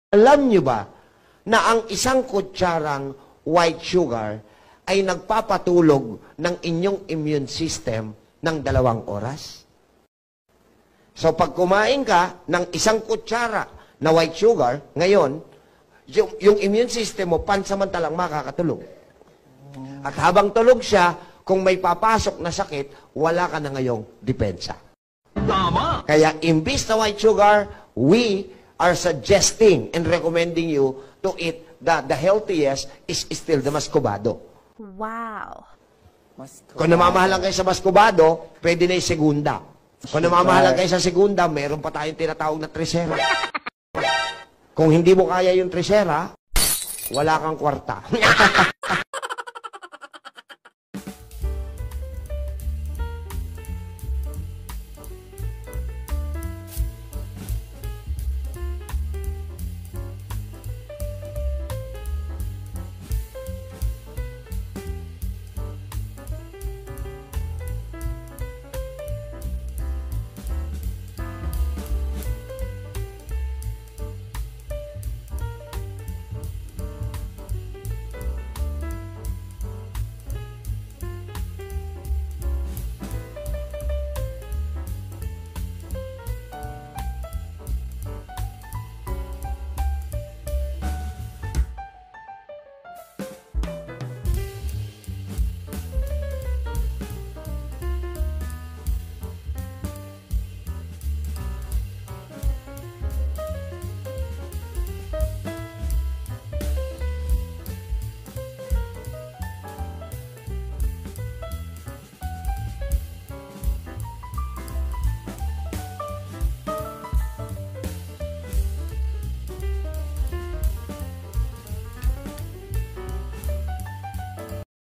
Alam nyo ba na ang isang kutsarang white sugar ay nagpapatulog ng inyong immune system ng 2 oras? So pag kumain ka ng isang kutsara na white sugar, ngayon, yung immune system mo pansamantalang makakatulog. At habang tulog siya, kung may papasok na sakit, wala ka na ngayong depensa. Tama! Kaya imbis na white sugar, we are suggesting and recommending you to eat the healthiest is still the muscovado. Wow. Kung namamahalan kayo sa muscovado, pwede na yung segunda. Kung namamahalan kayo sa segunda, meron pa tayong tinatawag na tresera. Kung hindi mo kaya yung tresera, wala kang kwarta.